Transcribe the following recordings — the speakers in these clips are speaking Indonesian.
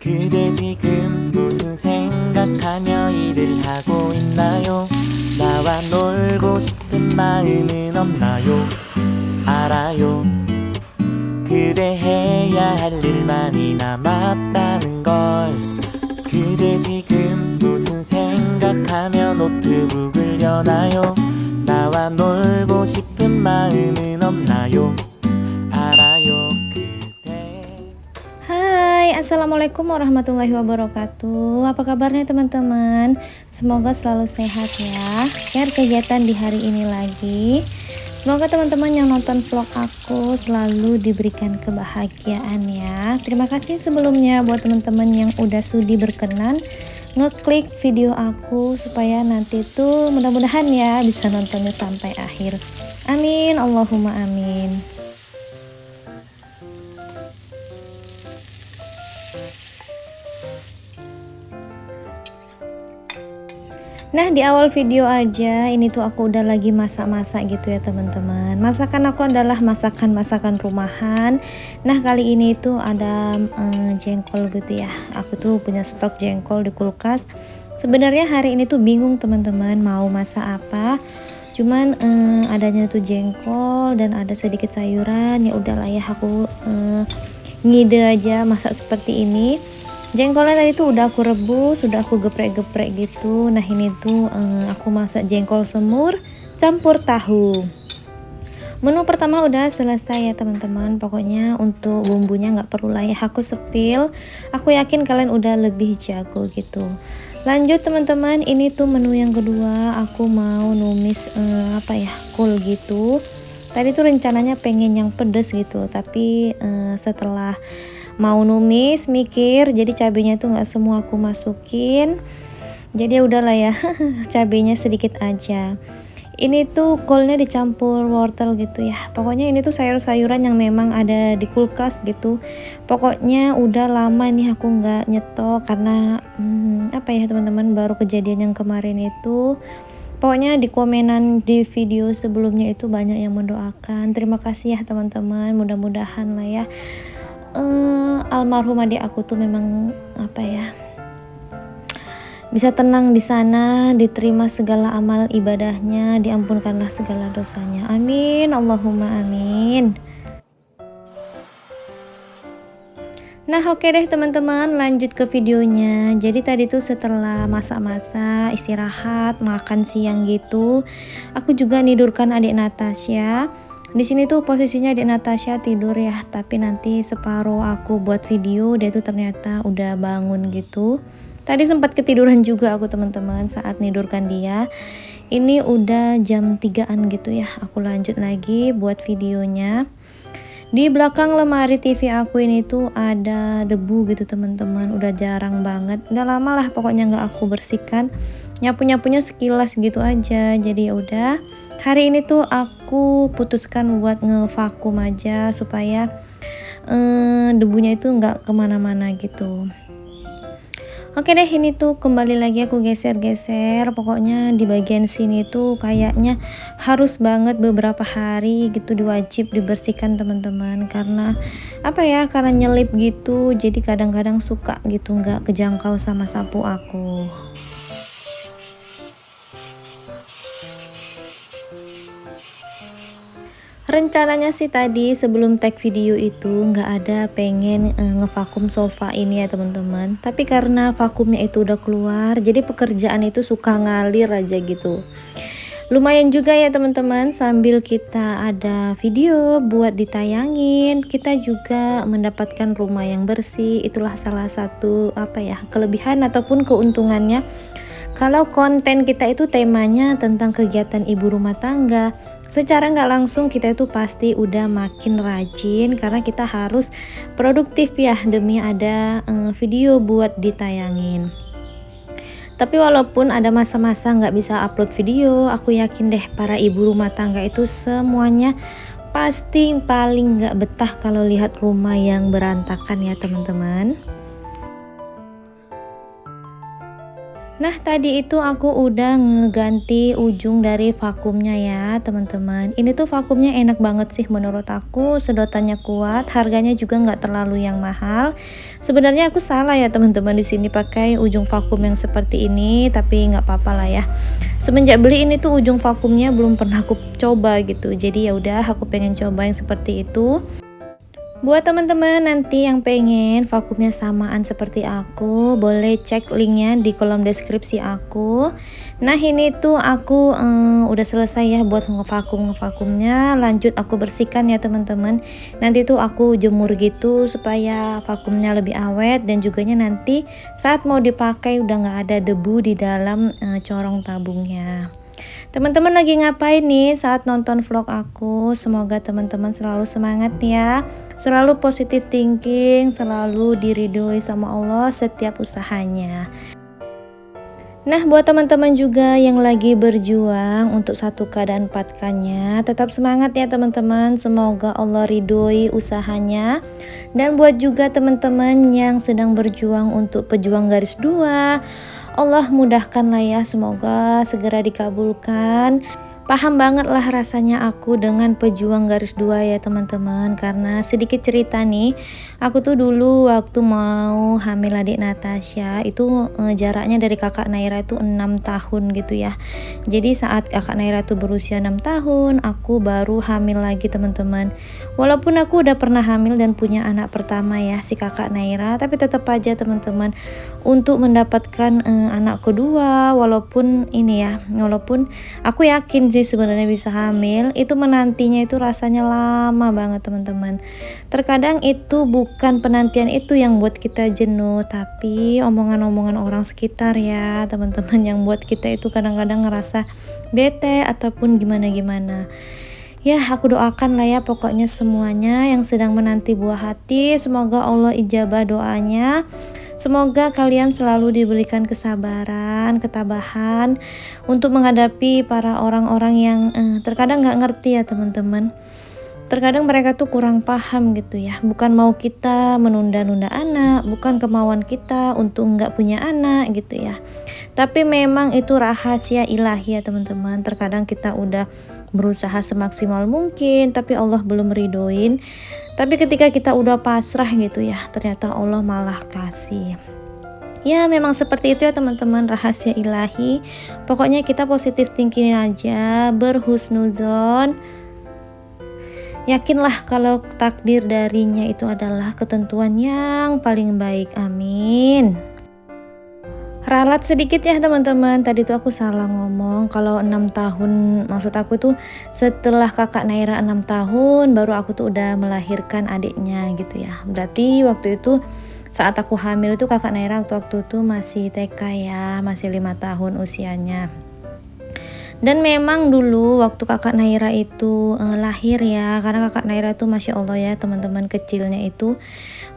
그대 지금 무슨 생각하며 일을 하고 있나요? 나와 놀고 싶은 마음은 없나요? 알아요. 그대 해야 할 일 많이 남았다는 걸. 그대 지금 무슨 생각하며 노트북을 여나요? 나와 놀고 싶은 마음은 없나요? 알아요. Hai, assalamualaikum warahmatullahi wabarakatuh. Apa kabarnya teman-teman? Semoga selalu sehat ya. Share kegiatan di hari ini lagi. Semoga teman-teman yang nonton vlog aku selalu diberikan kebahagiaan ya. Terima kasih sebelumnya buat teman-teman yang udah sudi berkenan ngeklik video aku supaya nanti tuh mudah-mudahan ya bisa nontonnya sampai akhir. Amin, Allahumma amin. Nah, di awal video aja ini tuh aku udah lagi masak-masak gitu ya teman-teman. Masakan aku adalah masakan-masakan rumahan. Nah, kali ini tuh ada jengkol gitu ya. Aku tuh punya stok jengkol di kulkas. Sebenarnya hari ini tuh bingung teman-teman mau masak apa. Cuman adanya tuh jengkol dan ada sedikit sayuran. Ya udahlah ya, aku ngide aja masak seperti ini. Jengkolnya tadi tuh udah aku rebus, sudah aku geprek-geprek gitu. Nah, ini tuh aku masak jengkol semur campur tahu. Menu pertama udah selesai ya teman-teman. Pokoknya untuk bumbunya nggak perlu lah ya aku sepil. Aku yakin kalian udah lebih jago gitu. Lanjut teman-teman, ini tuh menu yang kedua. Aku mau numis kol gitu. Tadi tuh rencananya pengen yang pedes gitu, tapi setelah mau numis mikir, jadi cabenya tuh nggak semua aku masukin. Jadi ya udahlah ya, cabenya sedikit aja. Ini tuh kolnya dicampur wortel gitu ya. Pokoknya ini tuh sayur-sayuran yang memang ada di kulkas gitu. Pokoknya udah lama nih aku nggak nyetok karena teman-teman, baru kejadian yang kemarin itu. Pokoknya di komenan di video sebelumnya itu banyak yang mendoakan. Terima kasih ya teman-teman. Mudah-mudahan lah ya almarhum adik aku tuh memang bisa tenang di sana, diterima segala amal ibadahnya, diampunkanlah segala dosanya. Amin, Allahumma amin. Nah, oke deh teman-teman, lanjut ke videonya. Jadi tadi tuh setelah masak-masak, istirahat, makan siang gitu, aku juga nidurkan adik Natasha. Di sini tuh posisinya adik Natasha tidur ya, tapi nanti separuh aku buat video, dia tuh ternyata udah bangun gitu. Tadi sempat ketiduran juga aku teman-teman saat nidurkan dia. Ini udah jam 3-an gitu ya, aku lanjut lagi buat videonya. Di belakang lemari TV aku ini tuh ada debu gitu teman-teman, udah jarang banget, udah lama lah pokoknya nggak aku bersihkan. Nyapu-nyapunya sekilas gitu aja. Jadi ya udah, hari ini tuh aku putuskan buat ngevakum aja supaya debunya itu nggak kemana-mana gitu. Oke deh, ini tuh kembali lagi aku geser-geser. Pokoknya di bagian sini tuh kayaknya harus banget beberapa hari gitu diwajib dibersihkan teman-teman, karena karena nyelip gitu, jadi kadang-kadang suka gitu nggak kejangkau sama sapu aku. Rencananya sih tadi sebelum tag video itu nggak ada pengen ngevakum sofa ini ya teman-teman, tapi karena vakumnya itu udah keluar, jadi pekerjaan itu suka ngalir aja gitu. Lumayan juga ya teman-teman, sambil kita ada video buat ditayangin, kita juga mendapatkan rumah yang bersih. Itulah salah satu kelebihan ataupun keuntungannya kalau konten kita itu temanya tentang kegiatan ibu rumah tangga. Secara nggak langsung kita itu pasti udah makin rajin karena kita harus produktif ya demi ada video buat ditayangin. Tapi walaupun ada masa-masa nggak bisa upload video, aku yakin deh para ibu rumah tangga itu semuanya pasti paling nggak betah kalau lihat rumah yang berantakan ya teman-teman. Nah tadi itu aku udah ngeganti ujung dari vakumnya ya teman-teman. Ini tuh vakumnya enak banget sih menurut aku, sedotannya kuat, harganya juga nggak terlalu yang mahal. Sebenarnya aku salah ya teman-teman di sini pakai ujung vakum yang seperti ini, tapi nggak apa-apa lah ya. Semenjak beli ini tuh ujung vakumnya belum pernah aku coba gitu. Jadi ya udah aku pengen coba yang seperti itu. Buat teman-teman nanti yang pengen vakumnya samaan seperti aku, boleh cek linknya di kolom deskripsi aku. Nah ini tuh aku udah selesai ya buat ngevakumnya. Lanjut aku bersihkan ya teman-teman. Nanti tuh aku jemur gitu supaya vakumnya lebih awet, dan juganya nanti saat mau dipakai udah nggak ada debu di dalam corong tabungnya. Teman-teman lagi ngapain nih saat nonton vlog aku? Semoga teman-teman selalu semangat ya, selalu positive thinking, selalu diridhoi sama Allah setiap usahanya. Nah buat teman-teman juga yang lagi berjuang untuk 1K dan 4K-nya, tetap semangat ya teman-teman, semoga Allah ridhoi usahanya. Dan buat juga teman-teman yang sedang berjuang untuk pejuang garis 2, Allah mudahkan lah ya, semoga segera dikabulkan. Paham banget lah rasanya aku dengan pejuang garis 2 ya teman-teman, karena sedikit cerita nih, aku tuh dulu waktu mau hamil adik Natasha itu jaraknya dari kakak Naira itu 6 tahun gitu ya. Jadi saat kakak Naira tuh berusia 6 tahun aku baru hamil lagi teman-teman. Walaupun aku udah pernah hamil dan punya anak pertama ya si kakak Naira, tapi tetap aja teman-teman untuk mendapatkan anak kedua, walaupun aku yakin sih sebenarnya bisa hamil, itu menantinya itu rasanya lama banget teman-teman. Terkadang itu bukan penantian itu yang buat kita jenuh, tapi omongan-omongan orang sekitar ya teman-teman yang buat kita itu kadang-kadang ngerasa bete ataupun gimana-gimana. Ya aku doakan lah ya pokoknya semuanya yang sedang menanti buah hati, semoga Allah ijabah doanya. Semoga kalian selalu diberikan kesabaran, ketabahan untuk menghadapi para orang-orang yang terkadang nggak ngerti ya teman-teman. Terkadang mereka tuh kurang paham gitu ya. Bukan mau kita menunda-nunda anak, bukan kemauan kita untuk nggak punya anak gitu ya. Tapi memang itu rahasia ilahi ya teman-teman. Terkadang kita udah berusaha semaksimal mungkin, tapi Allah belum ridoin. Tapi ketika kita udah pasrah gitu ya, ternyata Allah malah kasih. Ya memang seperti itu ya teman-teman, rahasia ilahi. Pokoknya kita positif thinking aja, berhusnuzon. Yakinlah kalau takdir darinya itu adalah ketentuan yang paling baik. Amin. Ralat sedikit ya teman-teman, tadi tuh aku salah ngomong. Kalau 6 tahun, maksud aku tuh setelah kakak Naira 6 tahun baru aku tuh udah melahirkan adiknya gitu ya. Berarti waktu itu saat aku hamil itu kakak Naira waktu itu masih TK ya, masih 5 tahun usianya. Dan memang dulu waktu kakak Naira itu lahir ya, karena kakak Naira tuh Masya Allah ya teman-teman, kecilnya itu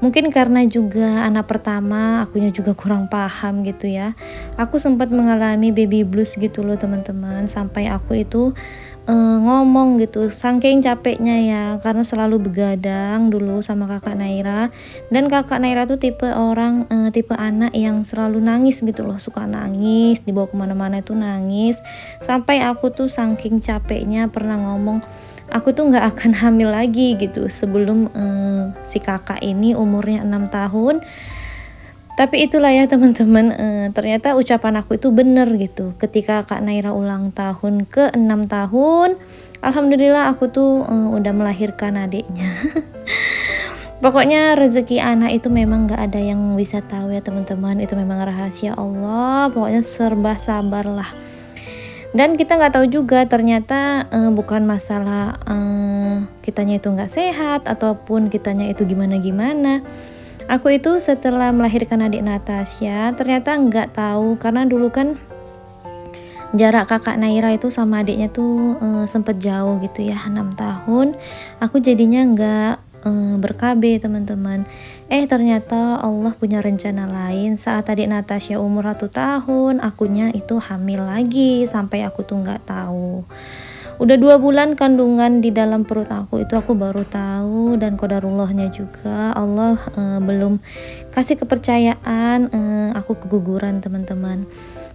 mungkin karena juga anak pertama, akunya juga kurang paham gitu ya. Aku sempat mengalami baby blues gitu loh teman-teman, sampai aku itu ngomong gitu saking capeknya ya, karena selalu begadang dulu sama kakak Naira. Dan kakak Naira tuh tipe orang tipe anak yang selalu nangis gitu loh, suka nangis, dibawa kemana-mana itu nangis. Sampai aku tuh saking capeknya pernah ngomong aku tuh nggak akan hamil lagi gitu sebelum si kakak ini umurnya 6 tahun. Tapi itulah ya teman-teman, ternyata ucapan aku itu bener gitu. Ketika Kak Naira ulang tahun ke 6 tahun, alhamdulillah aku tuh udah melahirkan adiknya. Pokoknya rezeki anak itu memang gak ada yang bisa tahu ya teman-teman, itu memang rahasia Allah. Pokoknya serba sabar lah. Dan kita nggak tahu juga ternyata bukan masalah kitanya itu nggak sehat ataupun kitanya itu gimana-gimana. Aku itu setelah melahirkan adik Natasha ternyata nggak tahu, karena dulu kan jarak kakak Naira itu sama adiknya tuh sempet jauh gitu ya, 6 tahun. Aku jadinya nggak ber-KB teman-teman. Ternyata Allah punya rencana lain. Saat adik Natasha umur 1 tahun, akunya itu hamil lagi sampai aku tuh nggak tahu. Udah 2 bulan kandungan di dalam perut aku, itu aku baru tahu. Dan qadarullahnya juga Allah belum kasih kepercayaan aku keguguran teman-teman.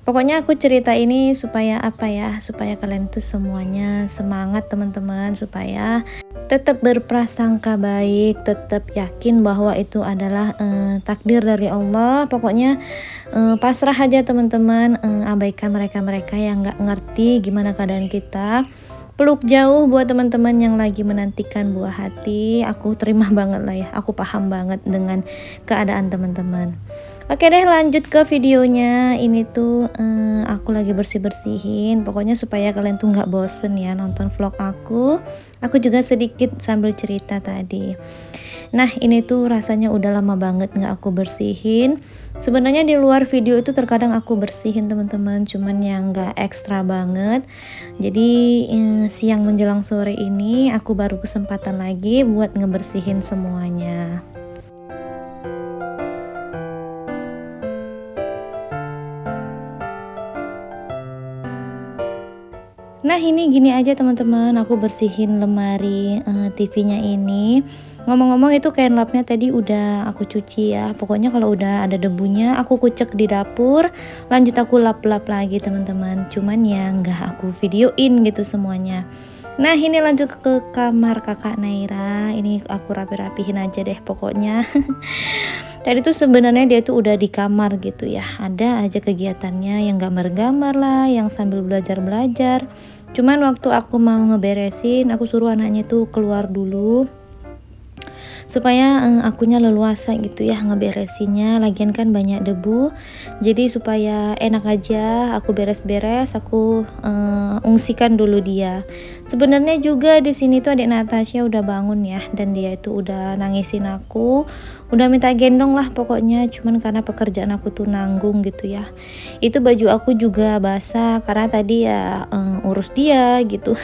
Pokoknya aku cerita ini supaya apa ya, supaya kalian tuh semuanya semangat teman-teman, supaya tetap berprasangka baik, tetap yakin bahwa itu adalah takdir dari Allah. Pokoknya pasrah aja teman-teman, abaikan mereka-mereka yang nggak ngerti gimana keadaan kita. Peluk jauh buat teman-teman yang lagi menantikan buah hati. Aku terima banget lah ya, aku paham banget dengan keadaan teman-teman. Oke deh, lanjut ke videonya. Ini tuh aku lagi bersih-bersihin. Pokoknya supaya kalian tuh nggak bosen ya nonton vlog aku. Aku juga sedikit sambil cerita tadi. Nah ini tuh rasanya udah lama banget nggak aku bersihin. Sebenarnya di luar video itu terkadang aku bersihin teman-teman, cuman yang nggak ekstra banget. Jadi siang menjelang sore ini aku baru kesempatan lagi buat ngebersihin semuanya. Nah ini gini aja teman-teman, aku bersihin lemari TV-nya ini. Ngomong-ngomong itu kain lapnya tadi udah aku cuci ya. Pokoknya kalau udah ada debunya aku kucek di dapur, lanjut aku lap-lap lagi teman-teman. Cuman ya nggak aku videoin gitu semuanya. Nah ini lanjut ke kamar kakak Naira. Ini aku rapi-rapihin aja deh pokoknya. Tadi tuh sebenarnya dia tuh udah di kamar gitu ya. Ada aja kegiatannya yang gambar-gambar lah, yang sambil belajar-belajar. Cuman waktu aku mau ngeberesin, aku suruh anaknya tuh keluar dulu supaya akunya leluasa gitu ya ngeberesinnya. Lagian kan banyak debu, jadi supaya enak aja aku beres-beres, aku ungsikan dulu dia. Sebenarnya juga di sini tuh adik Natasha udah bangun ya, dan dia itu udah nangisin aku, udah minta gendong lah pokoknya. Cuman karena pekerjaan aku tuh nanggung gitu ya. Itu baju aku juga basah karena tadi ya urus dia gitu.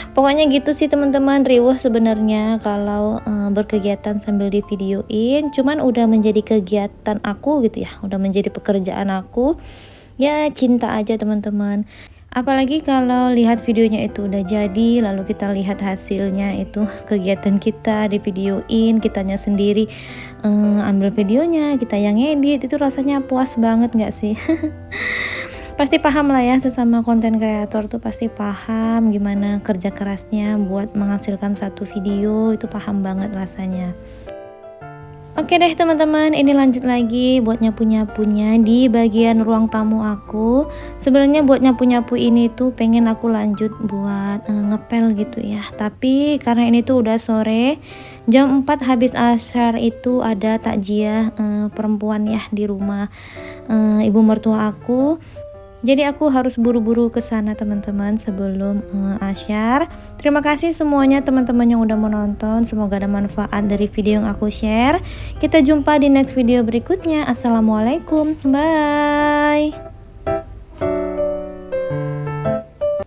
Pokoknya gitu sih teman-teman, riweh sebenarnya kalau berkegiatan sambil di videoin. Cuman udah menjadi kegiatan aku gitu ya, udah menjadi pekerjaan aku. Ya cinta aja teman-teman. Apalagi kalau lihat videonya itu udah jadi, lalu kita lihat hasilnya itu kegiatan kita di videoin, kitanya sendiri ambil videonya, kita yang edit, itu rasanya puas banget gak sih? Pasti paham lah ya, sesama konten kreator tuh pasti paham gimana kerja kerasnya buat menghasilkan satu video, itu paham banget rasanya. Oke deh teman-teman, ini lanjut lagi buat nyapu-nyapunya di bagian ruang tamu aku. Sebenarnya buat nyapu-nyapu ini tuh pengen aku lanjut buat ngepel gitu ya. Tapi karena ini tuh udah sore, jam 4 habis asar itu ada takjiah perempuan ya di rumah ibu mertua aku. Jadi aku harus buru-buru ke sana teman-teman sebelum asyar. Terima kasih semuanya teman-teman yang udah menonton. Semoga ada manfaat dari video yang aku share. Kita jumpa di next video berikutnya. Assalamualaikum. Bye.